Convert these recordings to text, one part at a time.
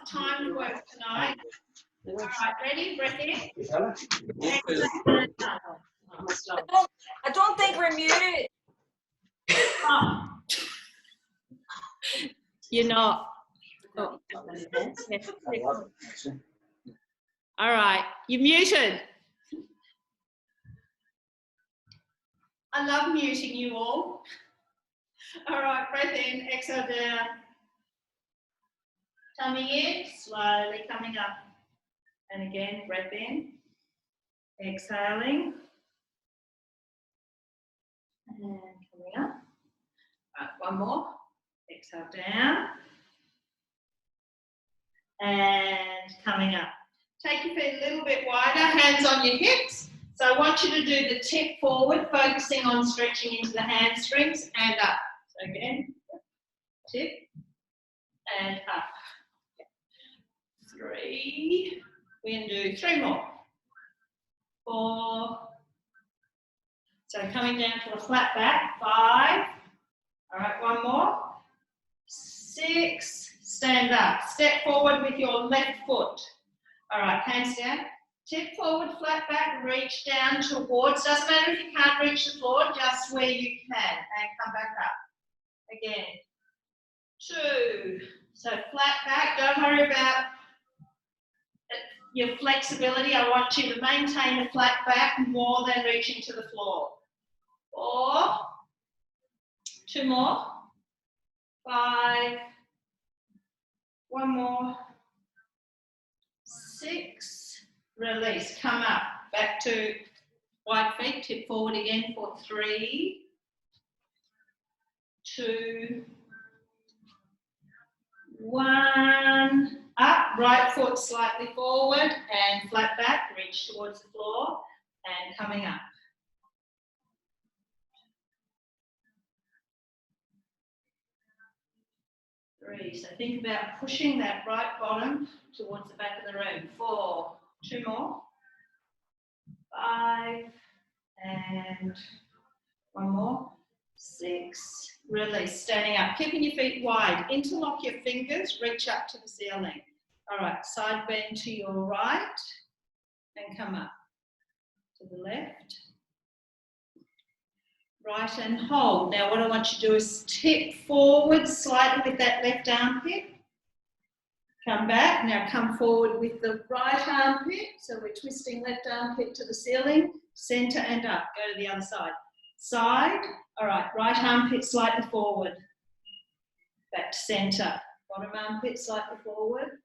timed work tonight. All right, ready? Breath in. I don't think we're muted. Oh. You're not. Oh. All right, you're muted. I love muting you all. All right, breath in, exhale down. Tummy in, slowly coming up. And again, breath in, exhaling. And coming up. All right, one more. Exhale down. And coming up. Take your feet a little bit wider, hands on your hips. So I want you to do the tip forward, focusing on stretching into the hamstrings and up. So again, tip and up. 3. We're going to do 3 more. 4. So coming down to a flat back. 5. All right, 1 more. 6. Stand up. Step forward with your left foot. All right, hands down. Tip forward, flat back, reach down towards. Doesn't matter if you can't reach the floor, just where you can. And come back up. Again. 2. So flat back. Don't worry about your flexibility. I want you to maintain the flat back more than reaching to the floor. 4. 2 more. 5. 1 more. 6. Release. Come up. Back to wide feet. Tip forward again for 3. 2. 1. Up. Right foot slightly forward and flat back. Reach towards the floor and coming up. 3. So think about pushing that right bottom towards the back of the room. 4. 2 more. 5. And 1 more. 6. Release. Standing up. Keeping your feet wide. Interlock your fingers. Reach up to the ceiling. All right. Side bend to your right. And come up. To the left. Right and hold. Now what I want you to do is tip forward slightly with that left armpit. Come back. Now come forward with the right armpit. So we're twisting left armpit to the ceiling, center and up. Go to the other side. Side. All right. Right armpit slightly forward. Back to center. Bottom armpit slightly forward.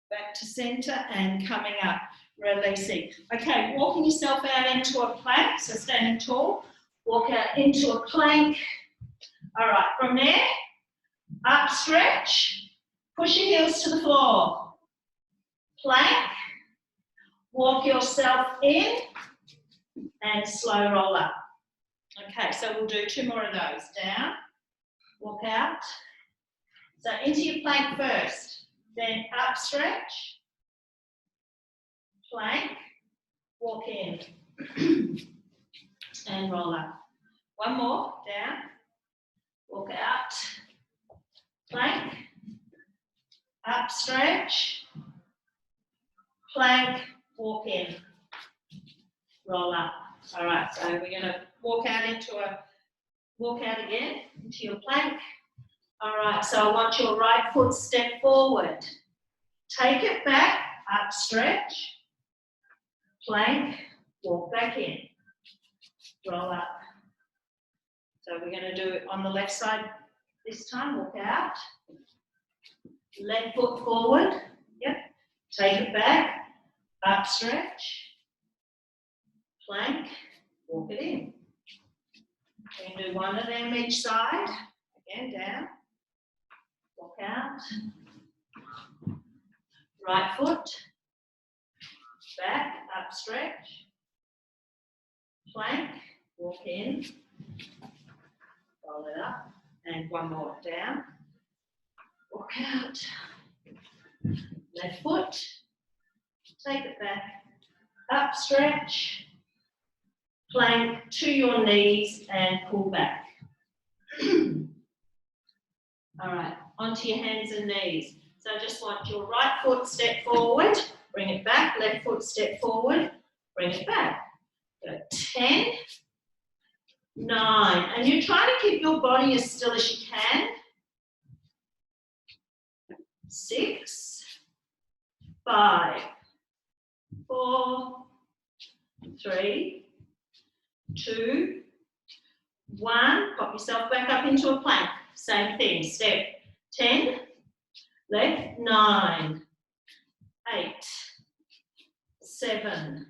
Back to center and coming up. Releasing. Okay. Walking yourself out into a plank. So standing tall. Walk out into a plank. All right, from there, up stretch, push your heels to the floor. Plank, walk yourself in, and slow roll up. Okay, so we'll do 2 more of those. Down, walk out. So into your plank first, then up stretch, plank, walk in. And roll up. 1 more, down, walk out, plank, up stretch, plank, walk in, roll up. All right, so we're going to walk out again into your plank. All right, so I want your right foot step forward. Take it back, up stretch, plank, walk back in. Roll up. So we're going to do it on the left side this time. Walk out. Left foot forward. Yep. Take it back. Up stretch. Plank. Walk it in. We're going to do 1 of them each side. Again, down. Walk out. Right foot. Back. Up stretch. Plank. Walk in, roll it up, and 1 more, down, walk out, left foot, take it back, up stretch, plank to your knees and pull back. All right, onto your hands and knees. So I just want your right foot step forward, bring it back, left foot step forward, bring it back. Go 10, 9, and you're trying to keep your body as still as you can. 6, 5, 4, 3, 2, 1. Pop yourself back up into a plank. Same thing. Step 10, left, 9, 8, 7.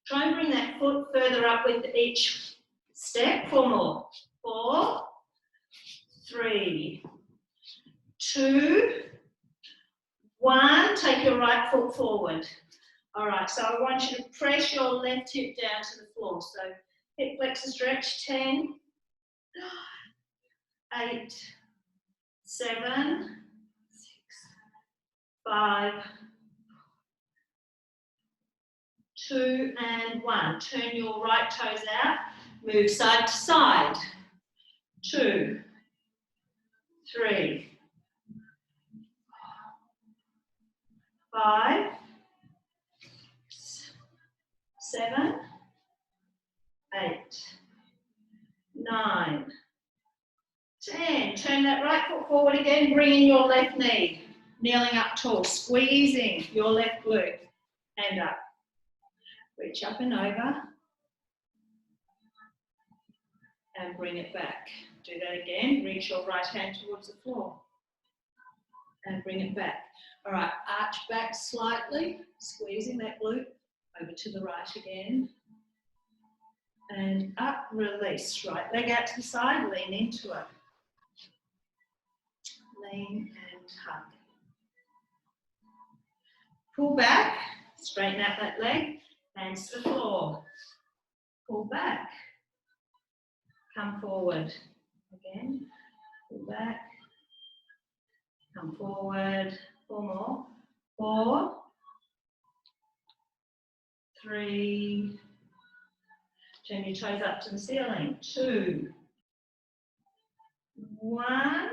Try and bring that foot further up with each step. 4 more. 4, 3, 2, 1. Take your right foot forward. All right, so I want you to press your left hip down to the floor. So hip flexor stretch, 10, 8, 7, 6, 5, 2, and 1. Turn your right toes out. Move side to side. 2, 3, 5, 7, 8, 9, 10. Turn that right foot forward again, bringing your left knee, kneeling up tall, squeezing your left glute, and up. Reach up and over, and bring it back. Do that again, reach your right hand towards the floor, and bring it back. All right, arch back slightly, squeezing that glute, over to the right again, and up, release. Right leg out to the side, lean into it. Lean and hug. Pull back, straighten out that leg, hands to the floor. Pull back, come forward. Again, pull back, come forward. 4 more. 4, 3, turn your toes up to the ceiling. 2, 1,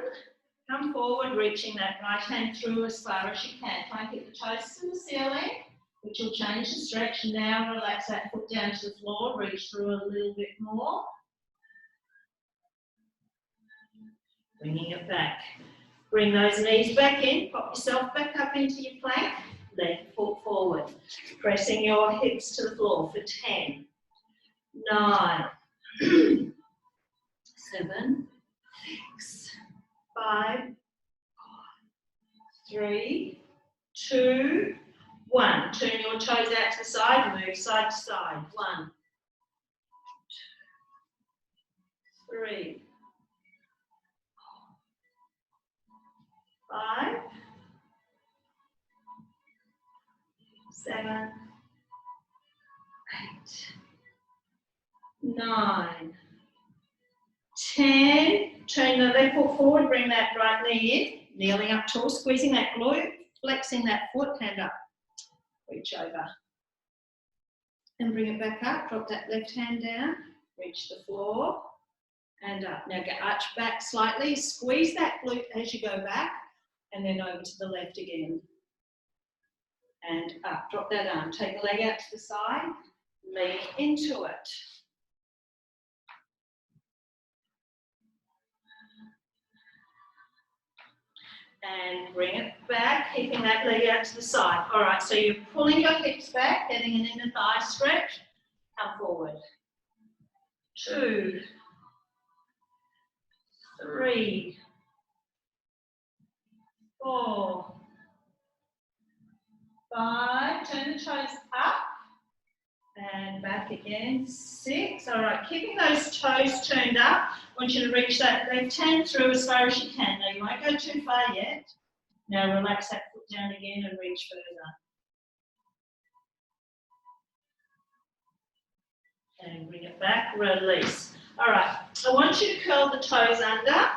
come forward, reaching that right hand through as far as you can. Try and keep the toes to the ceiling, which will change the stretch. Now relax that foot down to the floor, reach through a little bit more. Bringing it back. Bring those knees back in, pop yourself back up into your plank, left foot forward. Pressing your hips to the floor for 10, 9, 7, 6, 5, 4, 3, 2, 1. Turn your toes out to the side, move side to side. 1, 2, 3, 5, 7, 8, 9, 10. Turn the left foot forward, bring that right knee in, kneeling up tall, squeezing that glute, flexing that foot, hand up, reach over. And bring it back up, drop that left hand down, reach the floor, and up. Now get arch back slightly, squeeze that glute as you go back, and then over to the left again. And up, drop that arm, take the leg out to the side, lean into it. And bring it back, keeping that leg out to the side. All right, so you're pulling your hips back, getting an inner thigh stretch. Come forward. 2, 3, 4, 5. Turn the toes up and back again. 6. All right, keeping those toes turned up. I want you to reach that left hand through as far as you can. Now, you won't go too far yet. Now, relax that foot down again and reach further. And bring it back, release. All right, I want you to curl the toes under.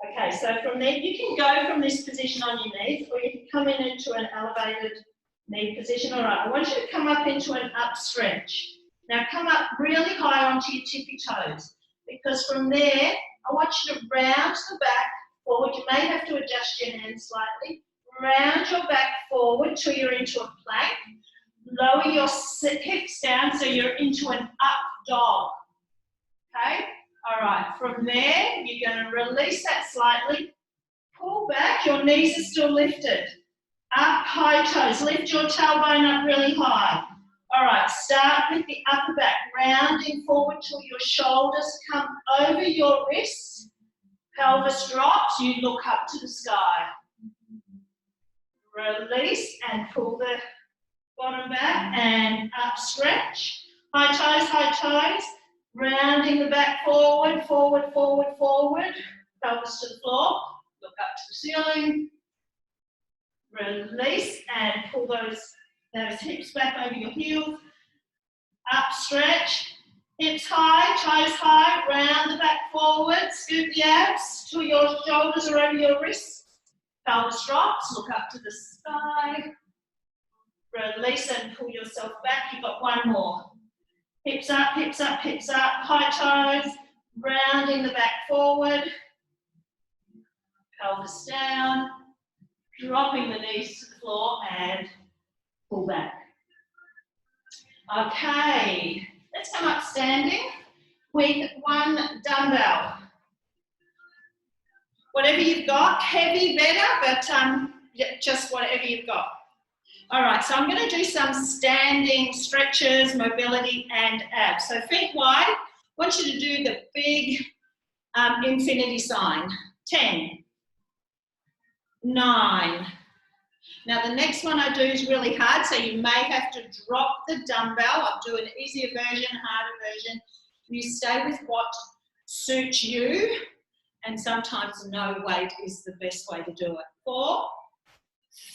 Okay, so from there, you can go from this position on your knees, or you can come in into an elevated knee position. All right, I want you to come up into an up stretch. Now come up really high onto your tippy toes, because from there, I want you to round to the back forward. You may have to adjust your hands slightly. round your back forward till you're into a plank. Lower your hips down so you're into an up dog. Okay? All right, from there, you're going to release that slightly. Pull back, your knees are still lifted. Up, high toes, lift your tailbone up really high. All right, start with the upper back, rounding forward till your shoulders come over your wrists. Pelvis drops, you look up to the sky. Release and pull the bottom back and up stretch. High toes, rounding the back forward, forward, forward, forward. Pelvis to the floor, look up to the ceiling. Release and pull those hips back over your heels. Up stretch, hips high, toes high, round the back forward, scoop the abs till your shoulders are over your wrists. Pelvis drops, look up to the sky. Release and pull yourself back. You've got one more. Hips up, hips up, hips up. High toes, rounding the back forward. Pelvis down. Dropping the knees to the floor and pull back. Okay, let's come up standing with one dumbbell. Whatever you've got, heavy better, but just whatever you've got. All right, so I'm going to do some standing stretches, mobility, and abs. So feet wide. I want you to do the big infinity sign. 10, 9. Now the next one I do is really hard, so you may have to drop the dumbbell. I'll do an easier version, harder version. You stay with what suits you, and sometimes no weight is the best way to do it. 4,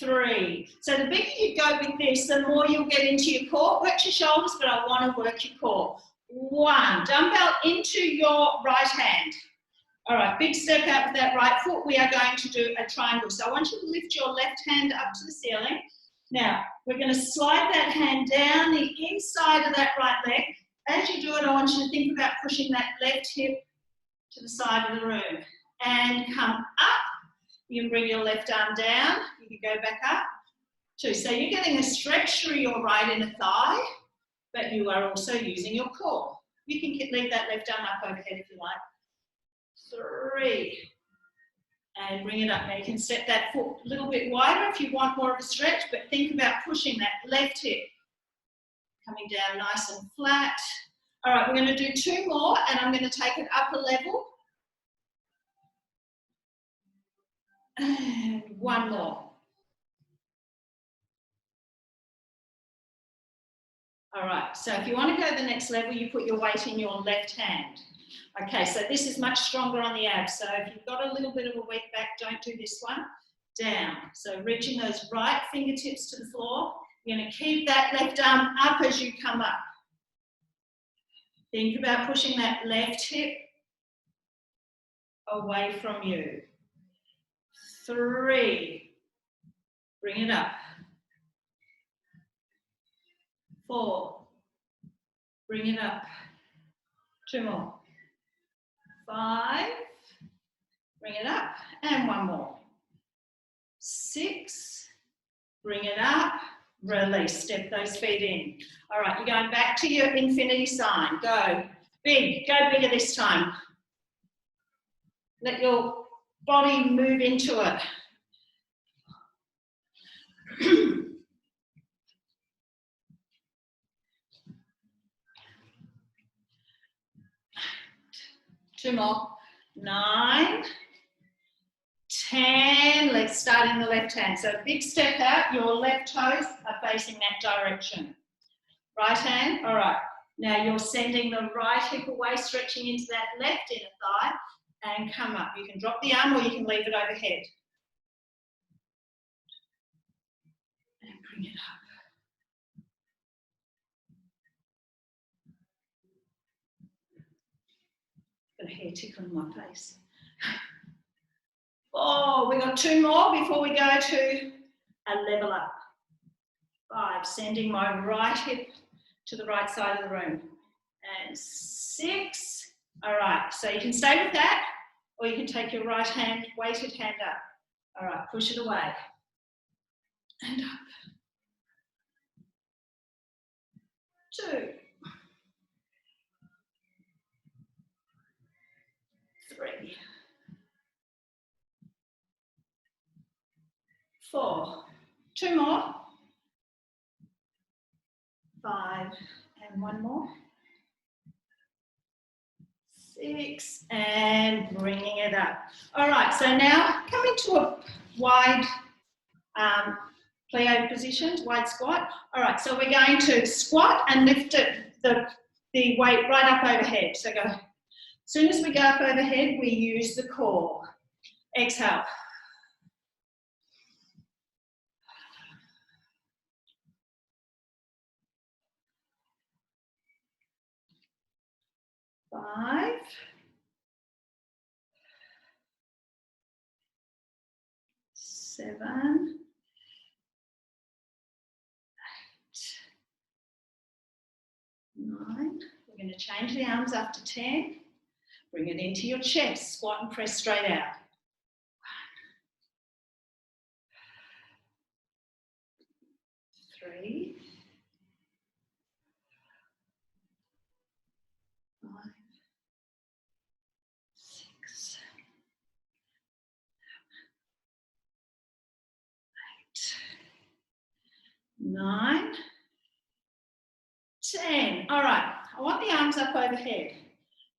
3. So the bigger you go with this, the more you'll get into your core. Work your shoulders, but I want to work your core. 1, dumbbell into your right hand. All right, big step out with that right foot. We are going to do a triangle. So I want you to lift your left hand up to the ceiling. Now, we're going to slide that hand down the inside of that right leg. As you do it, I want you to think about pushing that left hip to the side of the room. And come up. You can bring your left arm down. You can go back up. 2. So you're getting a stretch through your right inner thigh, but you are also using your core. You can leave that left arm up overhead if you like. 3, and bring it up. Now you can step that foot a little bit wider if you want more of a stretch, but think about pushing that left hip, coming down nice and flat. All right, we're going to do 2 more, and I'm going to take it up a level. And 1 more. All right, so if you want to go to the next level, you put your weight in your left hand. Okay, so this is much stronger on the abs. So if you've got a little bit of a weak back, don't do this one. Down. So reaching those right fingertips to the floor. You're going to keep that left arm up as you come up. Think about pushing that left hip away from you. 3. Bring it up. 4. Bring it up. 2 more. 5, bring it up, and 1 more. 6, bring it up, release, step those feet in. All right, you're going back to your infinity sign. Go big, go bigger this time. Let your body move into it. 2 more. 9, 10. Let's start in the left hand. So big step out. Your left toes are facing that direction. Right hand. All right. Now you're sending the right hip away, stretching into that left inner thigh, and come up. You can drop the arm or you can leave it overhead. And bring it up. Got a hair tickle on my face. Oh, we got 2 more before we go to a level up. 5, sending my right hip to the right side of the room. And 6. All right, so you can stay with that, or you can take your right hand, weighted hand up. All right, push it away. and up. 2, 3, 4, 2 more, 5, and 1 more, 6, and bringing it up. All right, so now come into a wide plie position, wide squat. All right, so we're going to squat and lift it, the weight right up overhead. So go. As soon as we go up overhead, we use the core. Exhale. Five. 7, 8, 9. We're going to change the arms after 10. Bring it into your chest. Squat and press straight out. 1, 3, 5, 6, 9, 10. All right, I want the arms up overhead.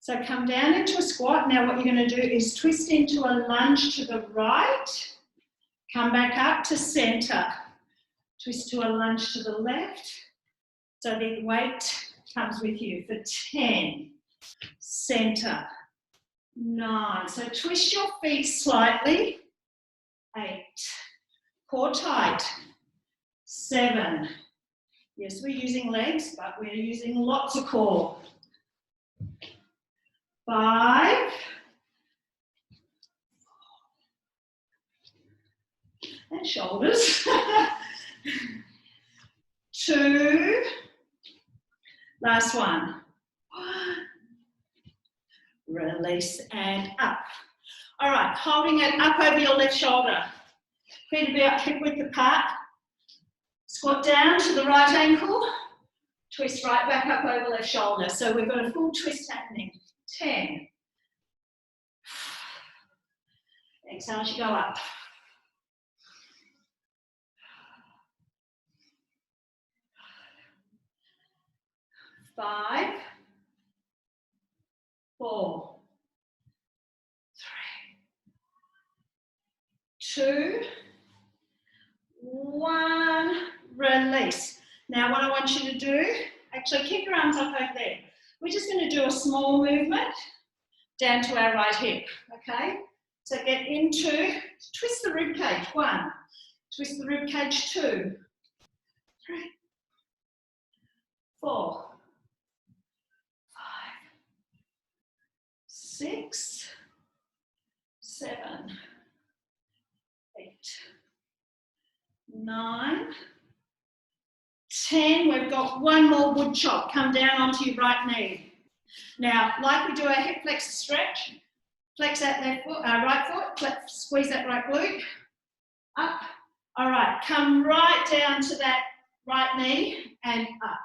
So come down into a squat. Now what you're going to do is twist into a lunge to the right. Come back up to center. Twist to a lunge to the left. So the weight comes with you for 10. Center. 9. So twist your feet slightly. 8. Core tight. 7. Yes, we're using legs, but we're using lots of core. 5. And shoulders. 2. Last one. Release and up. All right, holding it up over your left shoulder. Feet about hip width apart. Squat down to the right ankle. Twist right back up over left shoulder. So we've got a full twist happening. 10. Exhale as you go up. 5, 4, 3, 2, 1, release. Now what I want you to do, actually keep your arms up over there. We're just going to do a small movement down to our right hip, okay? So get into, twist the rib cage, 1, twist the rib cage, 2, 3, 4, 5, 6, 7, 8, 9, 10. We've got one more wood chop. Come down onto your right knee. Now, like we do our hip flexor stretch, flex that left foot, right foot, squeeze that right glute, up. All right, come right down to that right knee and up.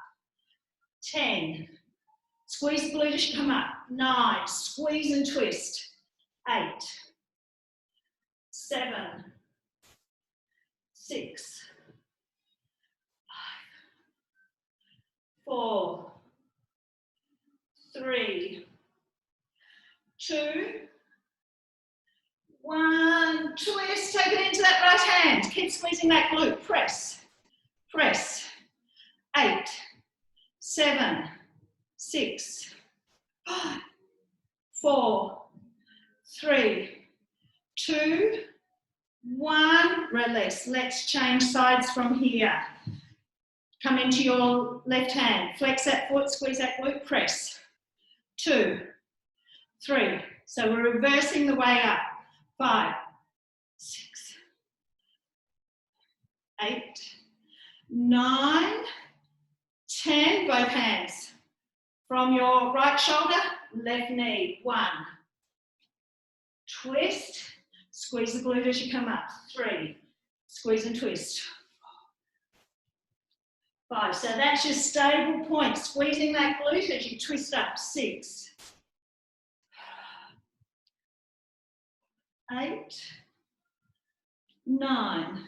10. Squeeze the glute as you come up. 9. Squeeze and twist. 8. 7. 6. 4, 3, 2, 1. Twist, take it into that right hand. Keep squeezing that glute. Press, press. 8, 7, 6, 5, 4, 3, 2, 1. Release. Let's change sides from here. Come into your left hand, flex that foot, squeeze that glute, press. 2, 3. So we're reversing the way up. 5, 6, 8, 9, 10. Both hands. From your right shoulder, left knee. 1. Twist. Squeeze the glute as you come up. 3. Squeeze and twist. 4, 5. So that's your stable point. Squeezing that glute as you twist up. 6. 8. 9.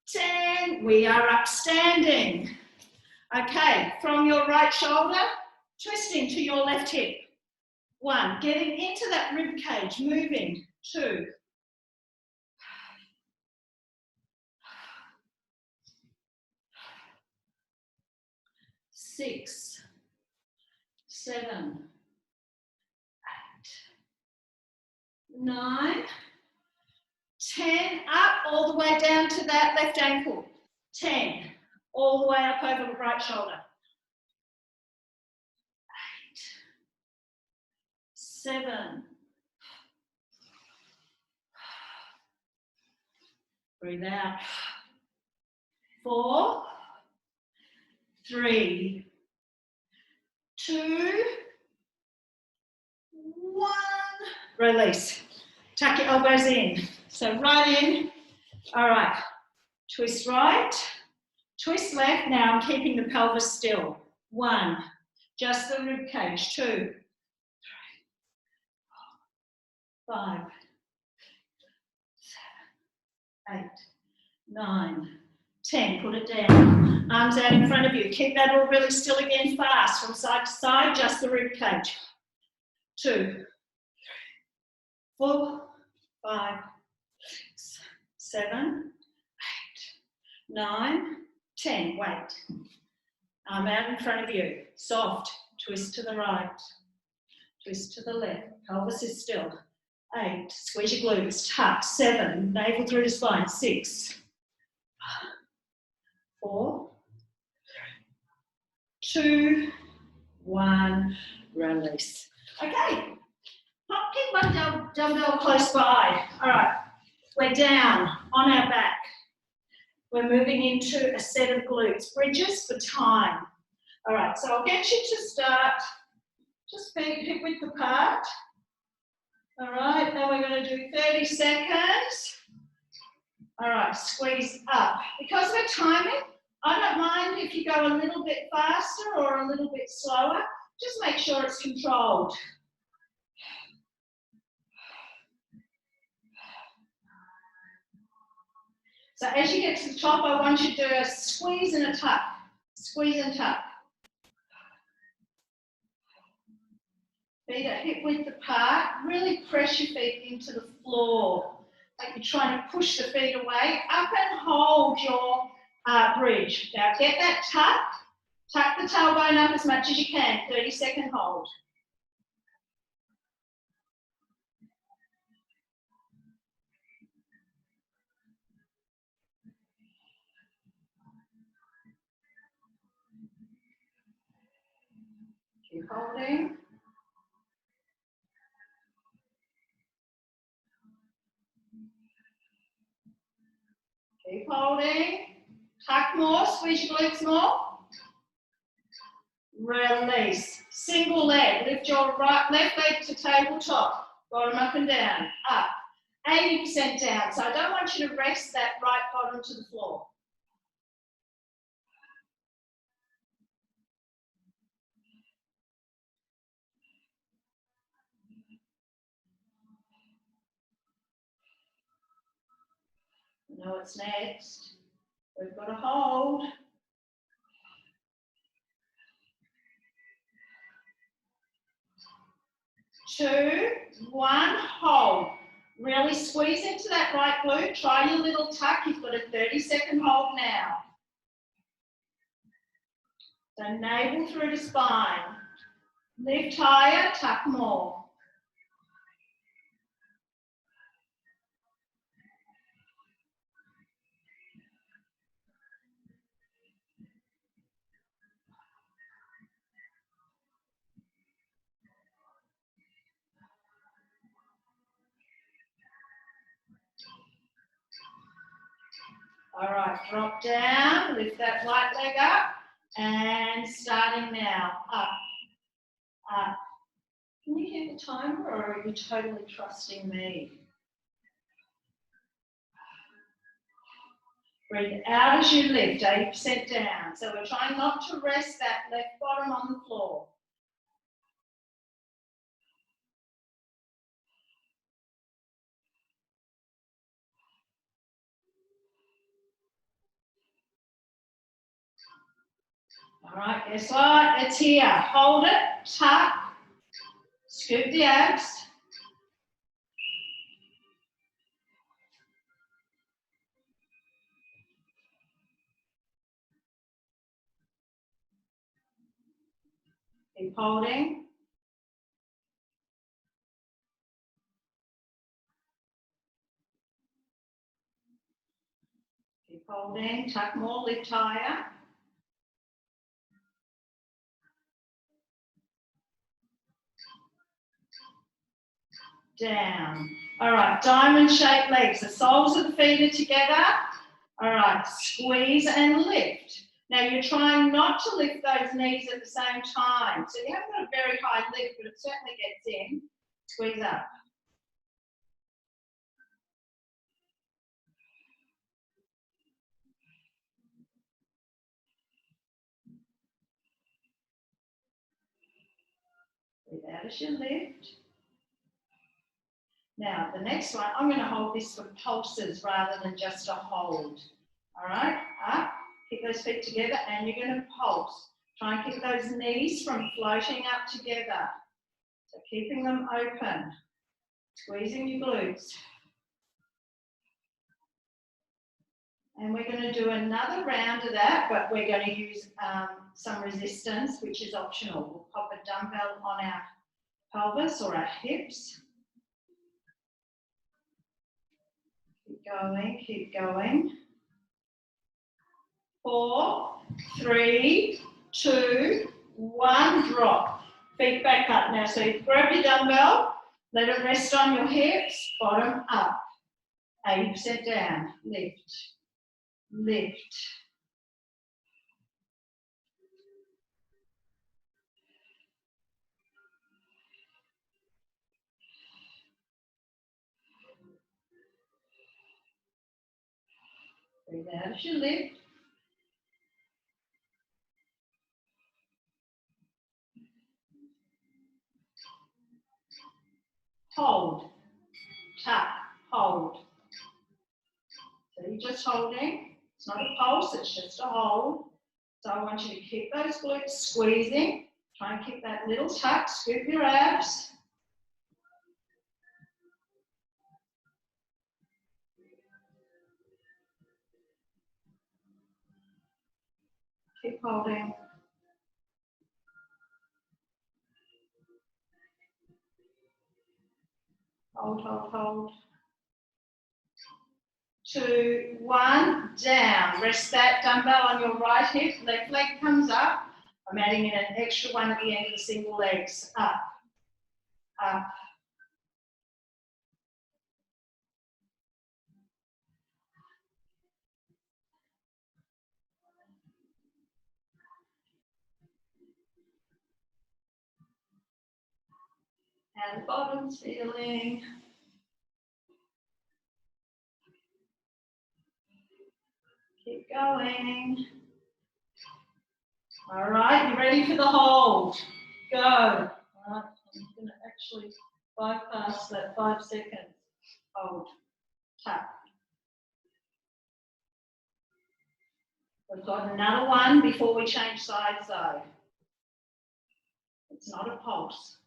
10. We are upstanding. Okay, from your right shoulder, twisting to your left hip. 1. Getting into that rib cage, moving. 2. 6. 7. 8. 9. 10. Up all the way down to that left ankle. 10. All the way up over the right shoulder. 8. 7. Breathe out. 4. 3. 2. 1. Release. Tuck your elbows in. So right in. All right. Twist right. Twist left. Now I'm keeping the pelvis still. 1. Just the rib cage. 2. 3. 4. 5. 7. 8. 9. 10. Put it down. Arms out in front of you. Keep that all really still again, fast. From side to side, just the rib cage. 2. 3. 4. 5. 6. 7. 8. 9. 10. Wait. Arm out in front of you. Soft. Twist to the right. Twist to the left. Pelvis is still. 8. Squeeze your glutes. Tuck. 7. Navel through the spine. 6. 4. 2. 1. Release. Okay. Keep one dumbbell close by. All right. We're down on our back. We're moving into a set of glutes. Bridges for time. All right. So I'll get you to start just hip width apart. All right. Now we're going to do 30 seconds. All right. Squeeze up. Because we're timing, I don't mind if you go a little bit faster or a little bit slower. Just make sure it's controlled. So as you get to the top, I want you to do a squeeze and a tuck. Squeeze and tuck. Feet are hip width apart. Really press your feet into the floor. Like you're trying to push the feet away. Up and hold your bridge. Now get that tuck. Tuck the tailbone up as much as you can. 30-second hold. Keep holding. Keep holding. Tuck more, squeeze your glutes more. Release. Single leg. Lift your left leg to tabletop. Bottom up and down. Up. 80% down. So I don't want you to rest that right bottom to the floor. You know what's next. We've got to hold. 2, 1, hold. Really squeeze into that right glute. Try your little tuck. You've got a 30-second hold now. So navel through the spine. Lift higher, tuck more. All right, drop down, lift that right leg up, and starting now, up, up. Can you hear the timer, or are you totally trusting me? Breathe out as you lift, 80% down. So we're trying not to rest that left bottom on the floor. All right, guess what? It's here. Hold it, tuck, scoop the abs. Keep holding. Keep holding. Tuck more, lift higher. Down. All right, diamond shaped legs. The soles of the feet are together. All right, squeeze and lift. Now you're trying not to lift those knees at the same time. So you haven't got a very high lift, but it certainly gets in. Squeeze up. Breathe out as you lift. Now, the next one, I'm going to hold this for pulses rather than just a hold. All right, up, keep those feet together, and you're going to pulse. Try and keep those knees from floating up together. So keeping them open, squeezing your glutes. And we're going to do another round of that, but we're going to use some resistance, which is optional. We'll pop a dumbbell on our pelvis or our hips. Keep going, keep going. 4, 3, 2, 1, drop. Feet back up. Now, so you grab your dumbbell, let it rest on your hips, bottom up. 80% down, lift, lift. Breathe out as you lift. Hold, tuck, hold. So you're just holding. It's not a pulse, it's just a hold. So I want you to keep those glutes squeezing. Try and keep that little tuck, scoop your abs. Keep holding. Hold, hold, hold. 2, 1, down. Rest that dumbbell on your right hip. Left leg comes up. I'm adding in an extra one at the end of the single legs. Up, up. How the bottom's feeling. Keep going. All right, you ready for the hold? Go. All right, I'm going to actually bypass that 5 seconds. Hold. Tuck. We've got another one before we change sides though. It's not a pulse.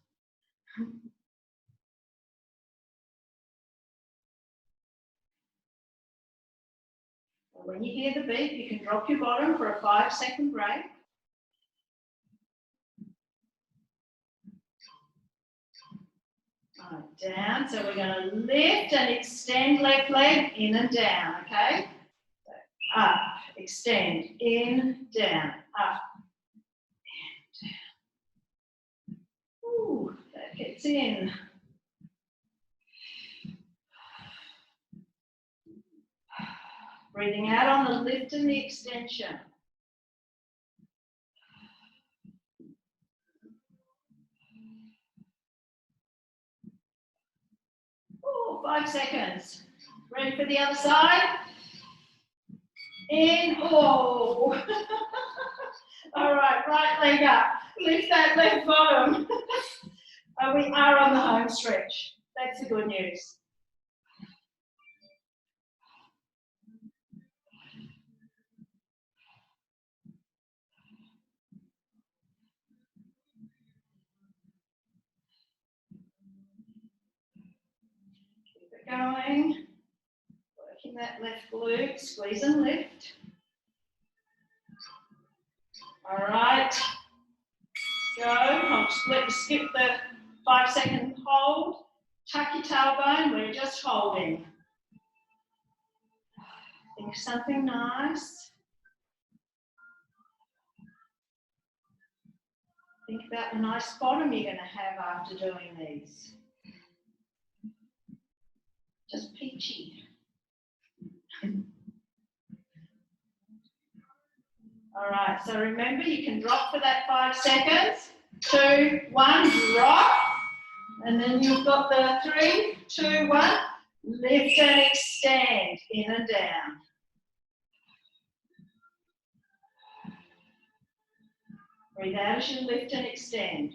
When you hear the beep, you can drop your bottom for a 5-second break. Down, so we're going to lift and extend left leg, in and down, okay? So up, extend, in, down, up, and down. Ooh, that gets in. Breathing out on the lift and the extension. Ooh, 5 seconds. Ready for the other side? In, oh. All right, right leg up. Lift that left bottom. We are on the home stretch. That's the good news. Keep it going. Working that left glute, squeeze and lift. All right. Go. I'll skip the 5-second hold. Tuck your tailbone. We're just holding. Think of something nice. Think about the nice bottom you're going to have after doing these. Just peachy. All right, so remember you can drop for that 5 seconds. 2, 1, drop. And then you've got the 3, 2, 1. Lift and extend, in and down. Breathe out as you lift and extend.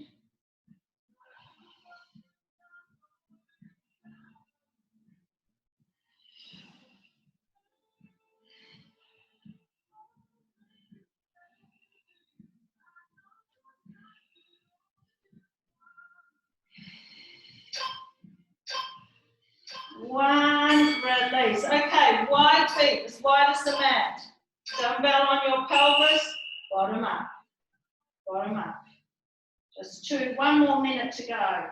One, release. Okay, wide feet, as wide as the mat. Dumbbell on your pelvis, bottom up. Bottom up. Just 2, 1 more minute to go.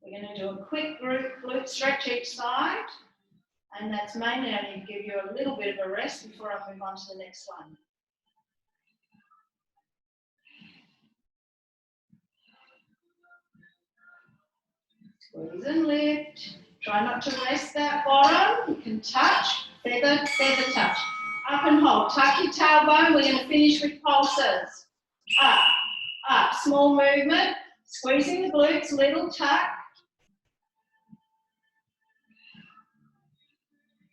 We're going to do a quick glute stretch each side, and that's mainly only to give you a little bit of a rest before I move on to the next one. Squeeze and lift. Try not to rest that bottom. You can touch, feather, feather touch. Up and hold. Tuck your tailbone. We're going to finish with pulses. Up, up. Small movement. Squeezing the glutes, little tuck.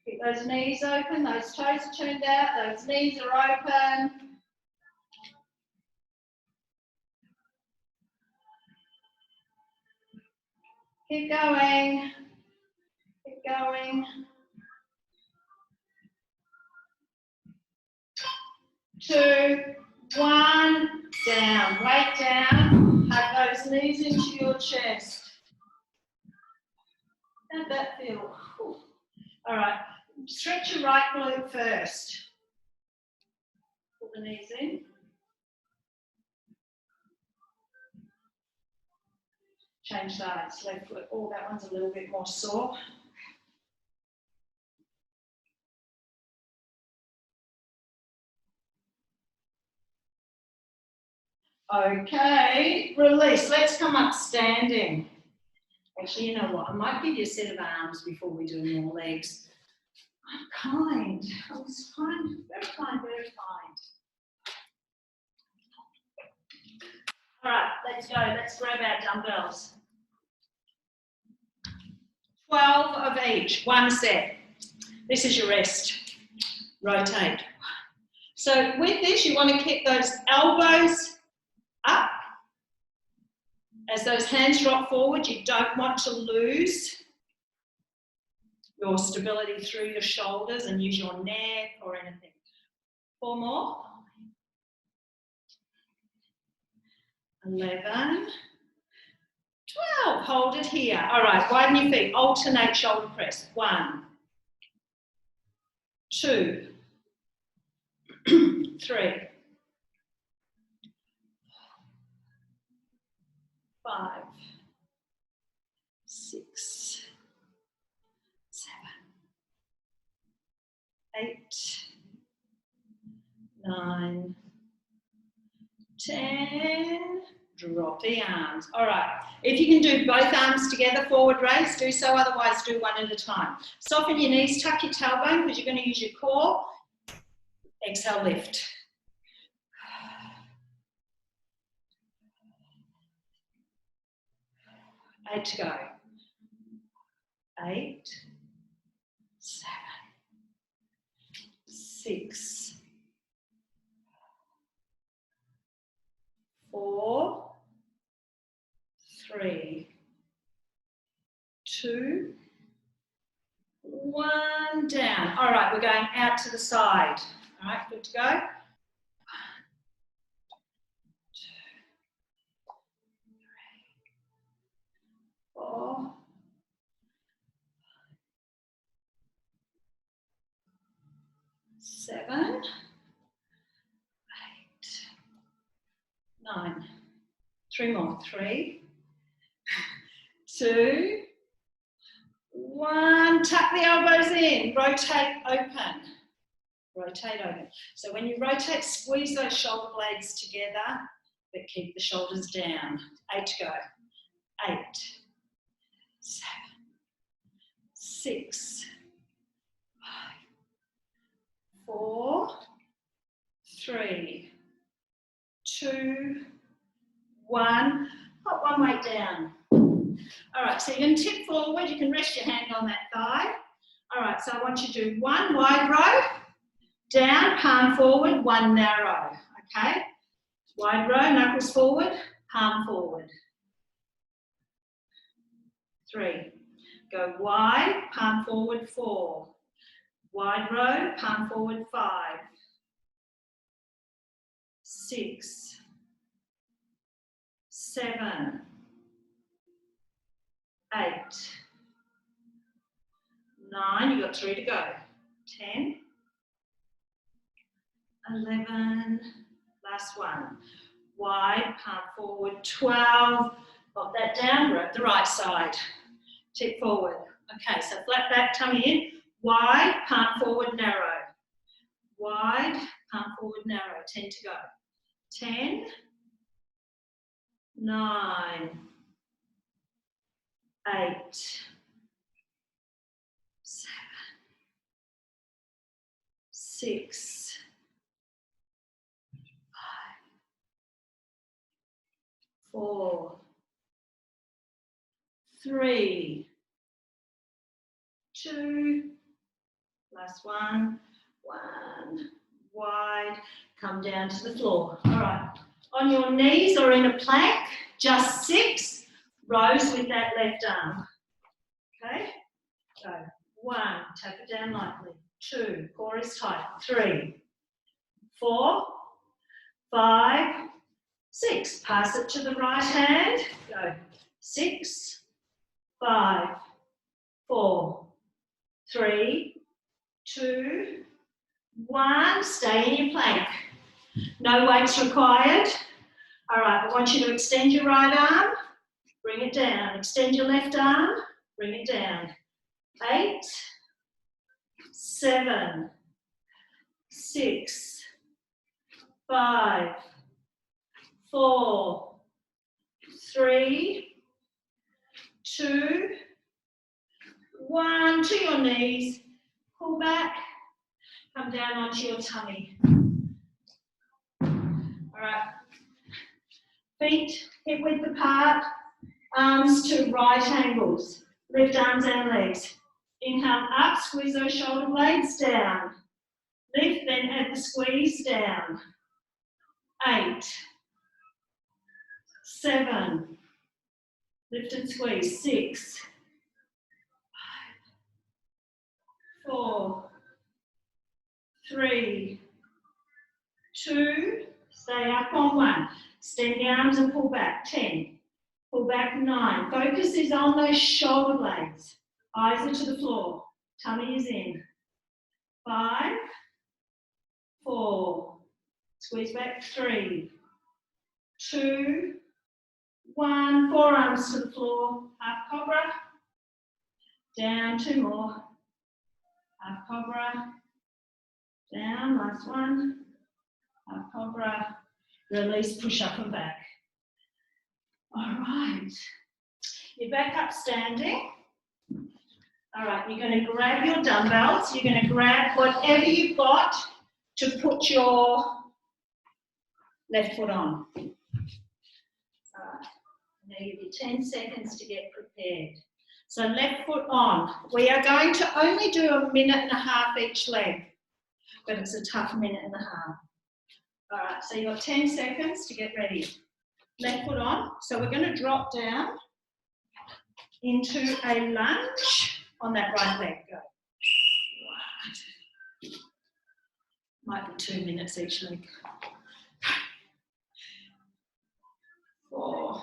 Keep those knees open. Those toes are turned out. Those knees are open. Keep going. Keep going. 2, 1, down. Weight down. Hug those knees into your chest. How'd that feel? Whew. All right. Stretch your right glute first. Pull the knees in. Change sides. Left foot. Oh, that one's a little bit more sore. Okay, release. Let's come up standing. Actually, you know what? I might give you a set of arms before we do more legs. I'm kind. I was kind. Very kind, very kind. All right, let's go. Let's grab our dumbbells. 12 of each, 1 set. This is your rest. Rotate. So with this, you want to keep those elbows up. As those hands drop forward, you don't want to lose your stability through your shoulders and use your neck or anything. 4 more. 11. 12. Hold it here. All right, widen your feet. Alternate shoulder press. 1, 2, 3, 5, 6, 7, 8, 9, 10. Drop the arms. All right. If you can do both arms together, forward raise, do so. Otherwise, do one at a time. Soften your knees, tuck your tailbone because you're going to use your core. Exhale, lift. 8 to go. 8, 7, 6, 4, 3, 2, 1, down. All right, we're going out to the side. All right, good to go. 1, 2, 3, 4, 7, 8, 9. 3 more. 3, 2, 1. Tuck the elbows in. Rotate open. Rotate open. So when you rotate, squeeze those shoulder blades together, but keep the shoulders down. 8 to go. 8, 7, 6, 5, 4, 3, 2, 1. Pop one weight down. All right, so you're going to tip forward. You can rest your hand on that thigh. All right, so I want you to do 1 wide row, down, palm forward, 1 narrow. Okay? Wide row, knuckles forward, palm forward. 3. Go wide, palm forward, 4. Wide row, palm forward, 5. 6, 7, 8, 9, you've got 3 to go. 10, 11, last one. Wide, palm forward, 12. Pop that down, grab the right side. Tip forward. Okay, so flat back, tummy in. Wide, palm forward, narrow. Wide, palm forward, narrow. 10 to go. 10, 9, 8, 7, 6, 5, 4, 3, 2, last one, 1, wide, come down to the floor. All right, on your knees or in a plank, just 6 rows with that left arm. Okay, so 1, tap it down lightly. 2, core is tight. 3, 4, 5, 6. Pass it to the right hand. Go. 6, 5, 4, 3, 2, 1. Stay in your plank. No weights required. All right, I want you to extend your right arm. Bring it down. Extend your left arm. Bring it down. 8, 7, 6, 5, 4, 3, 2, 1. To your knees. Pull back. Come down onto your tummy. All right. Feet hip width apart. Arms to right angles. Lift arms and legs. Inhale up. Squeeze those shoulder blades down. Lift, then add the squeeze down. 8, 7, lift and squeeze. 6, 5, 4, 3, 2, stay up on 1. Extend the arms and pull back. 10, pull back. 9. Focus is on those shoulder blades. Eyes are to the floor. Tummy is in. 5, 4, squeeze back. 3, 2, 1. Forearms to the floor. Half cobra. Down. 2 more. Half cobra. Down. Last one. Half cobra. Release. Push up and back. All right. You're back up standing. All right. You're going to grab your dumbbells. You're going to grab whatever you've got to put your left foot on. All right. I'm going to give you 10 seconds to get prepared. So left foot on. We are going to only do 1.5 minutes each leg, but it's a tough 1.5 minutes. All right, so you've got 10 seconds to get ready. Left foot on. So we're going to drop down into a lunge on that right leg. Go. Might be 2 minutes each leg. 4.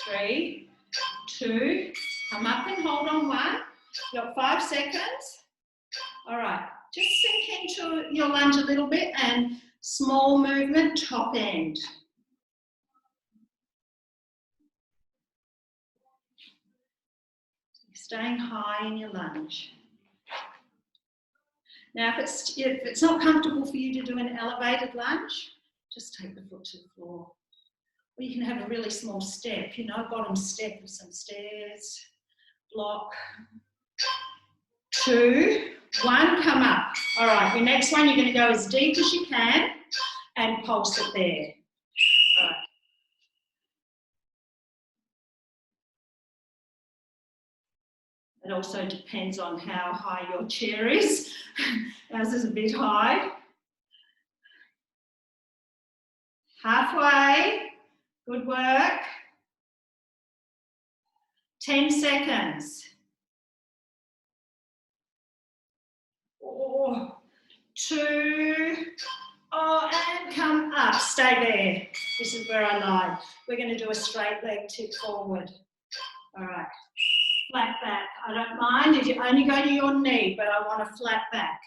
3, 2, come up and hold on 1. You've got 5 seconds. All right, just sink into your lunge a little bit and small movement, top end. Staying high in your lunge. Now, if it's not comfortable for you to do an elevated lunge, just take the foot to the floor. Or you can have a really small step, you know, bottom step of some stairs, block. 2, 1, come up. All right, your next one, you're going to go as deep as you can and pulse it there. All right. It also depends on how high your chair is. Ours is a bit high. Halfway. Good work. 10 seconds. 4, 2, and come up. Stay there. This is where I lied. We're going to do a straight leg tip forward. All right. Flat back. I don't mind if you only go to your knee, but I want a flat back.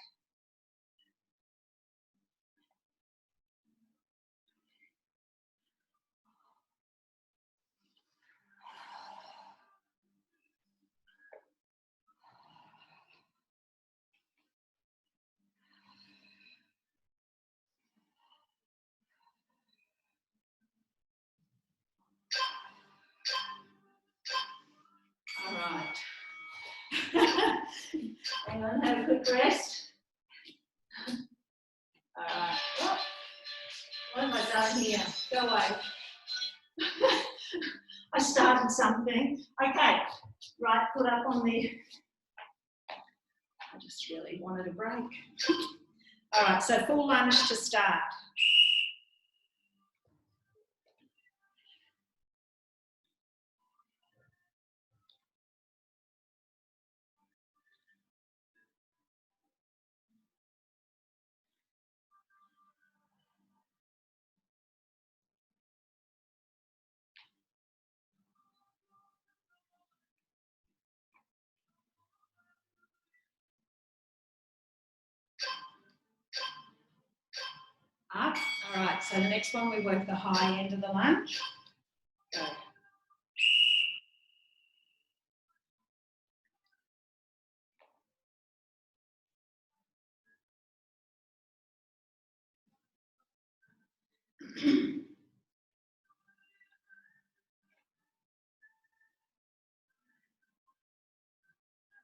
All right. Hang on, have a quick rest. All right. What have I done here? Go away. I started something. Okay. Right foot up on the... I just really wanted a break. All right, so full lunge to start. Up. All right, so the next one we work the high end of the lunge. Go.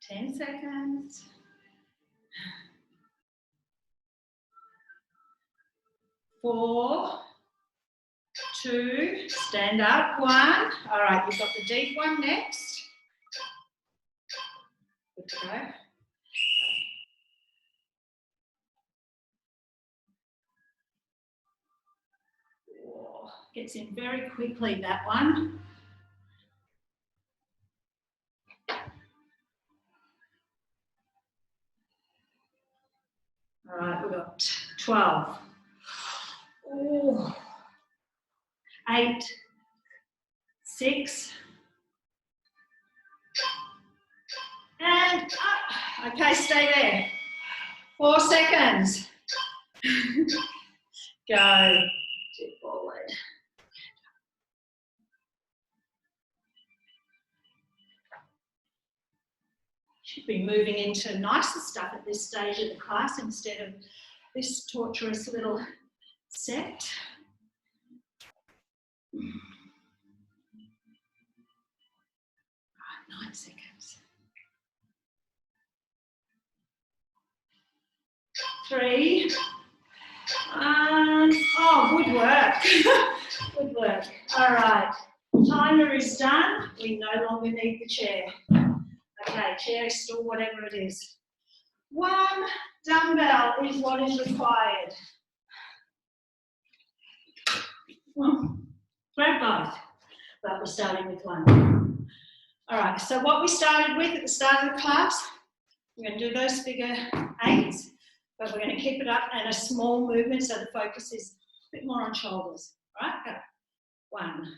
Ten seconds. 4, 2, stand up, 1. All right, you've got the deep one next. Good to go. Whoa. Gets in very quickly, that one. All right, we've got 12. Ooh. 8, 6, and up. Okay, stay there. 4 seconds. Go. Tip forward. Should be moving into nicer stuff at this stage of the class instead of this torturous little set. 9 seconds. 3. Oh, good work. Good work. All right. Timer is done. We no longer need the chair. Okay, chair is still whatever it is. 1 dumbbell is what is required. Grab both, but we're starting with 1. All right, so what we started with at the start of the class, we're going to do those figure 8s, but we're going to keep it up and a small movement so the focus is a bit more on shoulders. All right, go. 1,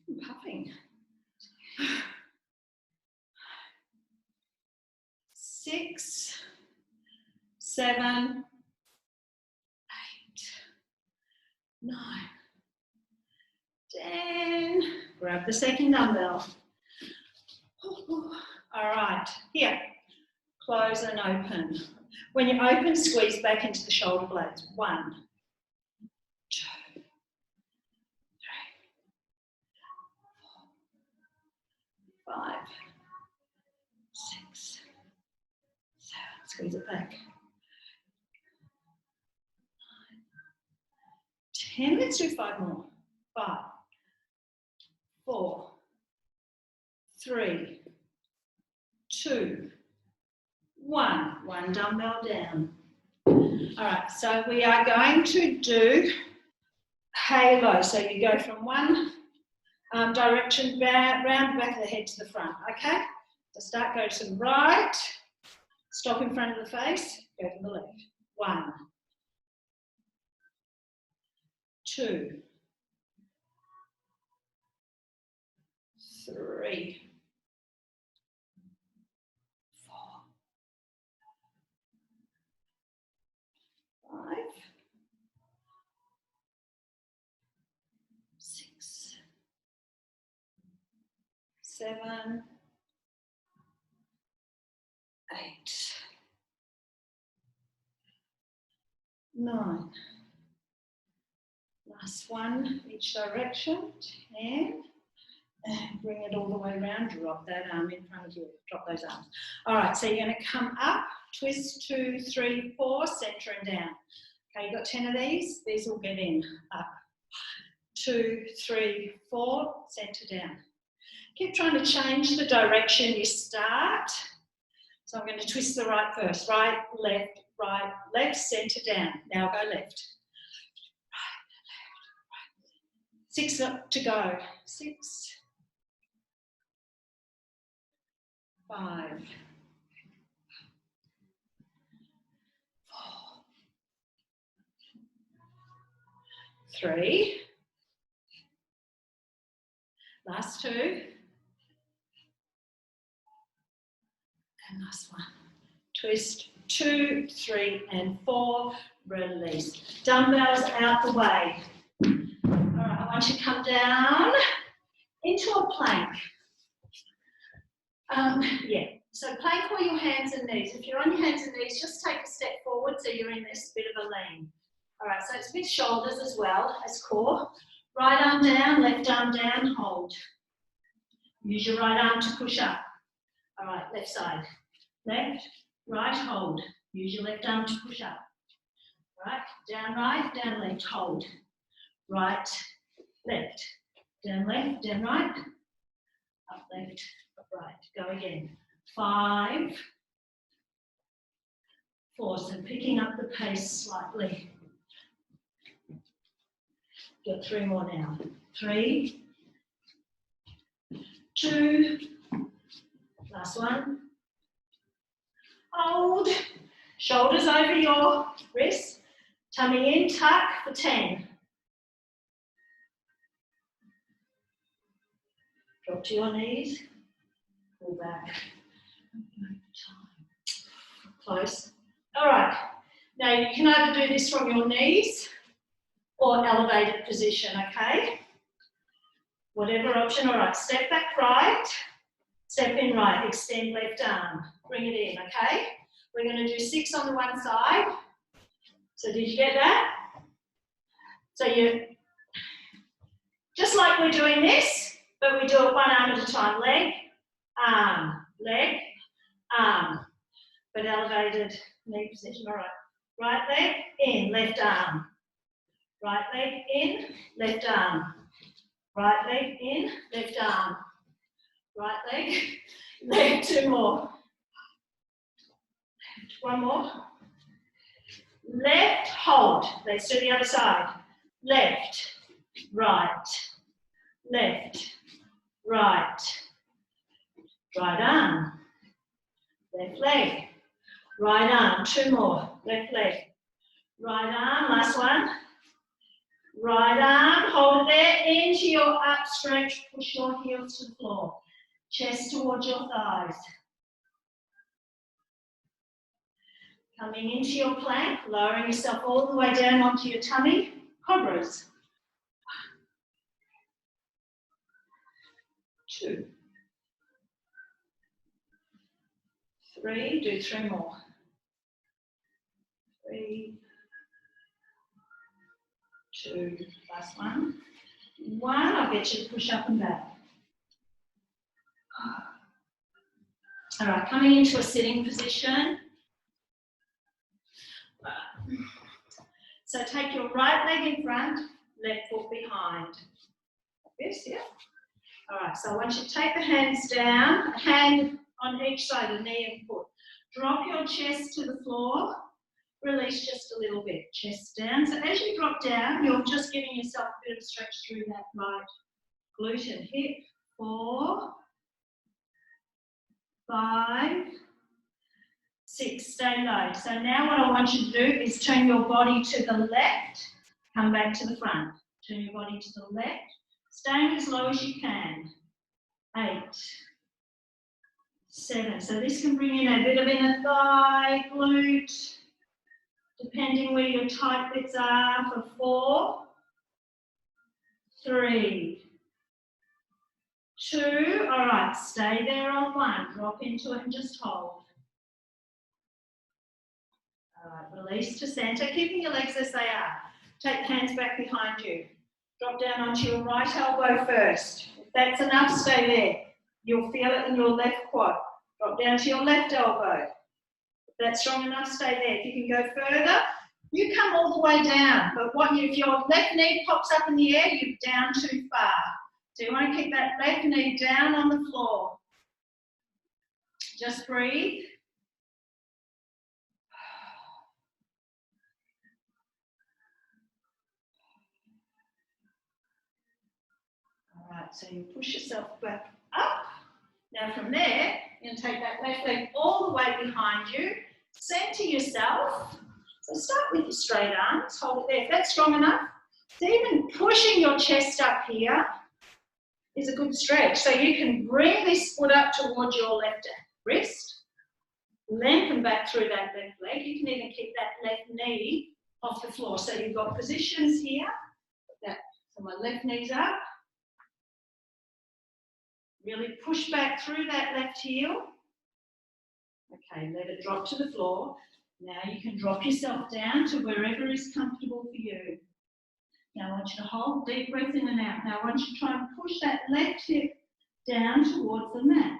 2, 3. I'm puffing. 6, 7, 8, 9, 10. Grab the second dumbbell. All right, here. Close and open. When you open, squeeze back into the shoulder blades. 1, 2, 3, 4, 5, 6, 7. Squeeze it back. 9, 10. Let's do 5 more. 5, 4, 3, 2, 1. 1 dumbbell down. All right, so we are going to do halo. So you go from one direction round the back of the head to the front, okay? So start, go to the right, stop in front of the face, go to the left. 1, 2, 3, 4, 5, 6, 7, 8, 9. Last one, each direction. 10. And bring it all the way around. Drop that arm in front of you. Drop those arms. All right, so you're going to come up, twist 2, 3, 4, center and down. Okay, you've got 10 of these. These will get in. Up. 2, 3, 4, center down. Keep trying to change the direction you start. So I'm going to twist the right first. Right, left, center down. Now go left. 6 up to go. 6, 5, 4, 3. Last 2. And last 1. Twist 2, 3, and 4. Release. Dumbbells out the way. All right, I want you to come down into a plank. Yeah, so plank or your hands and knees. If you're on your hands and knees, just take a step forward so you're in this bit of a lean. All right, so it's with shoulders as well as core. Right arm down, left arm down, hold. Use your right arm to push up. All right, left side. Left, right, hold. Use your left arm to push up. Right, down left, hold. Right, left, down right, up left, up right. Go again. 5, 4. So picking up the pace slightly. Got 3 more now. 3, 2, last 1. Hold. Shoulders over your wrists. Tummy in, tuck for 10. Drop to your knees. Pull back. Close. All right. Now you can either do this from your knees or elevated position, okay? Whatever option. All right. Step back right. Step in right. Extend left arm. Bring it in, okay? We're going to do 6 on the one side. So did you get that? So you, just like we're doing this, but elevated knee position. All right. Right leg in, left arm. Right leg in, left arm. Right leg in, left arm. Right leg, 2 more. One more. Left, hold. Let's do the other side. Left, right, left, right. Right arm, left leg. Right arm, 2 more. Left leg. Right arm, last one. Right arm, hold it there, into your up stretch, push your heels to the floor. Chest towards your thighs. Coming into your plank, lowering yourself all the way down onto your tummy, cobras. 2. 3, do 3 more. 3, 2, last one. 1, I'll get you to push up and back. All right, coming into a sitting position. So take your right leg in front, left foot behind. Like this, yeah? All right, so I want you to take the hands down, a hand on each side of the knee and foot. Drop your chest to the floor, release just a little bit, chest down. So as you drop down, you're just giving yourself a bit of stretch through that right glute and hip. 4, 5, 6, stay low. So now what I want you to do is turn your body to the left, come back to the front. Turn your body to the left, staying as low as you can. 8, 7. So this can bring in a bit of inner thigh, glute, depending where your tight bits are for 4, 3, 2. All right, stay there on 1. Drop into it and just hold. All right, release to center, keeping your legs as they are. Take the hands back behind you. Drop down onto your right elbow first. If that's enough, stay there. You'll feel it in your left quad. Drop down to your left elbow. If that's strong enough, stay there. If you can go further, you come all the way down. But if your left knee pops up in the air, you're down too far. So you want to keep that left knee down on the floor. Just breathe. All right, so you push yourself back up. Now from there, you're going to take that left leg all the way behind you. Center yourself. So start with your straight arms. Hold it there. If that's strong enough, so even pushing your chest up here is a good stretch. So you can bring this foot up towards your left wrist. Lengthen back through that left leg. You can even keep that left knee off the floor. So you've got positions here. So my left knee's up. Really push back through that left heel. Okay, let it drop to the floor. Now you can drop yourself down to wherever is comfortable for you. Now I want you to hold deep breath in and out. Now I want you to try and push that left hip down towards the mat.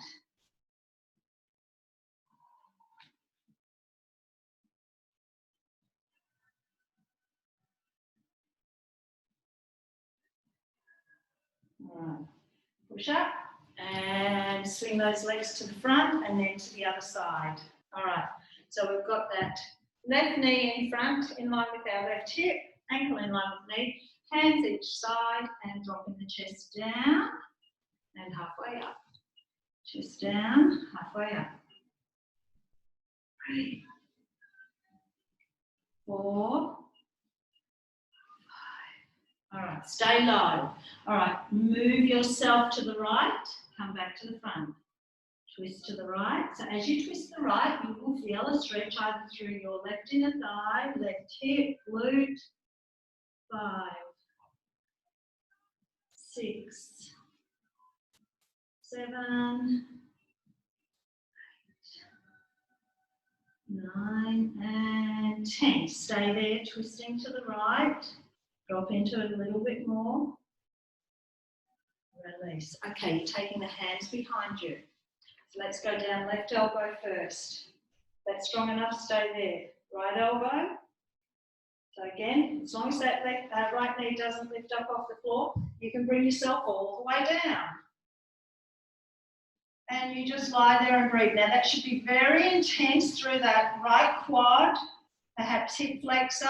All right, push up and swing those legs to the front and then to the other side. All right, so we've got that left knee in front in line with our left hip, ankle in line with knee, hands each side and dropping the chest down and halfway up. Chest down, halfway up. 3, 4, 5. All right, stay low. All right, move yourself to the right, come back to the front. Twist to the right. So as you twist the right, you will feel a stretch either through your left inner thigh, left hip, glute. 5, 6, 7, 8, 9, and 10. Stay there, twisting to the right. Drop into it a little bit more. Release. Okay, you're taking the hands behind you. So let's go down left elbow first. That's strong enough, stay there. Right elbow. So again, as long as that right knee doesn't lift up off the floor, you can bring yourself all the way down. And you just lie there and breathe. Now that should be very intense through that right quad, perhaps hip flexor.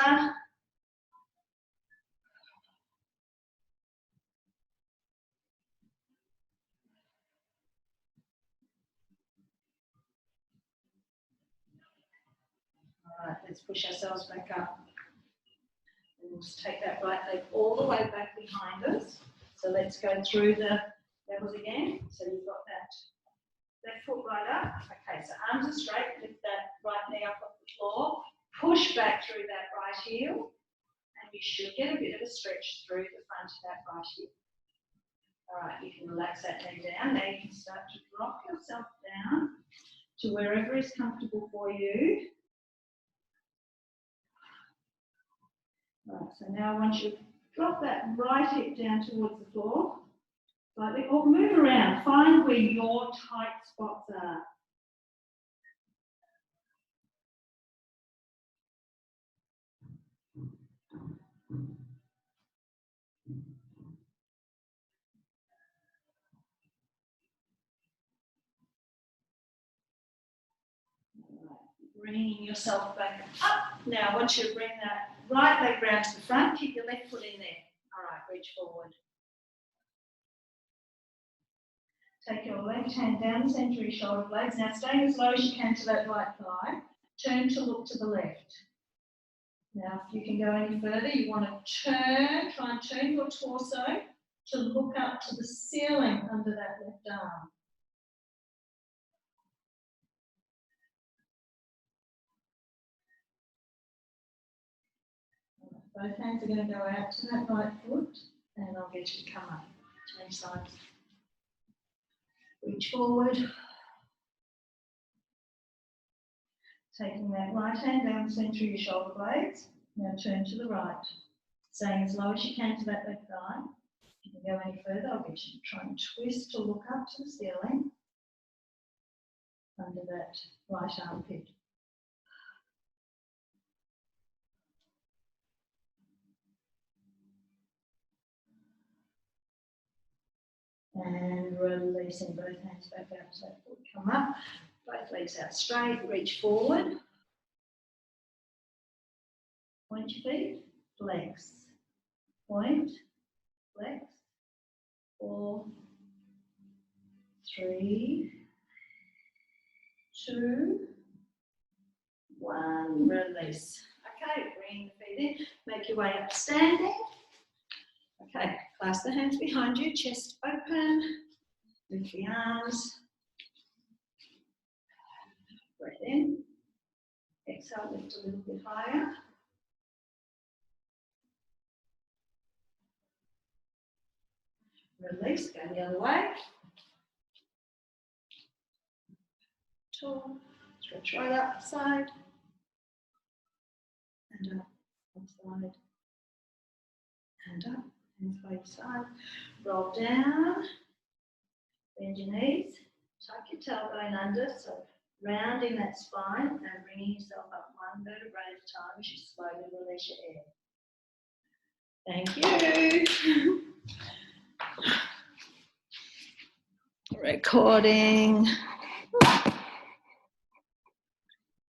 All right, let's push ourselves back up. And we'll just take that right leg all the way back behind us. So let's go through the levels again. So you've got that left foot right up. Okay, so arms are straight, lift that right knee up off the floor. Push back through that right heel. And you should get a bit of a stretch through the front of that right heel. All right, you can relax that knee down. Now you can start to drop yourself down to wherever is comfortable for you. Right, so now once you drop that right hip down towards the floor, slightly, or move around, find where your tight spots are. Bringing yourself back up. Now, once you bring that right leg round to the front, keep your left foot in there. All right, reach forward. Take your left hand down the centre of your shoulder blades. Now, stay as low as you can to that right thigh. Turn to look to the left. Now, if you can go any further, you want to try and turn your torso to look up to the ceiling under that left arm. Both hands are going to go out to that right foot, and I'll get you to come up. Change sides. Reach forward. Taking that right hand down the centre of your shoulder blades. Now turn to the right. Staying as low as you can to that left thigh. If you can go any further, I'll get you to try and twist to look up to the ceiling under that right armpit. And releasing both hands back out to that foot. Come up, both legs out straight, reach forward. Point your feet, flex. Point, flex. 4, 3, 2, 1, release. Okay, bring the feet in, make your way up standing. Okay, clasp the hands behind you, chest open, lift the arms. Breath in, exhale, lift a little bit higher. Release, go the other way. Tall, stretch right up, side, and up, one side, and up. Hands by your side. Roll down. Bend your knees. Tuck your tailbone under. So rounding that spine and bringing yourself up one vertebrae at a time as you slowly release your air. Thank you. Recording.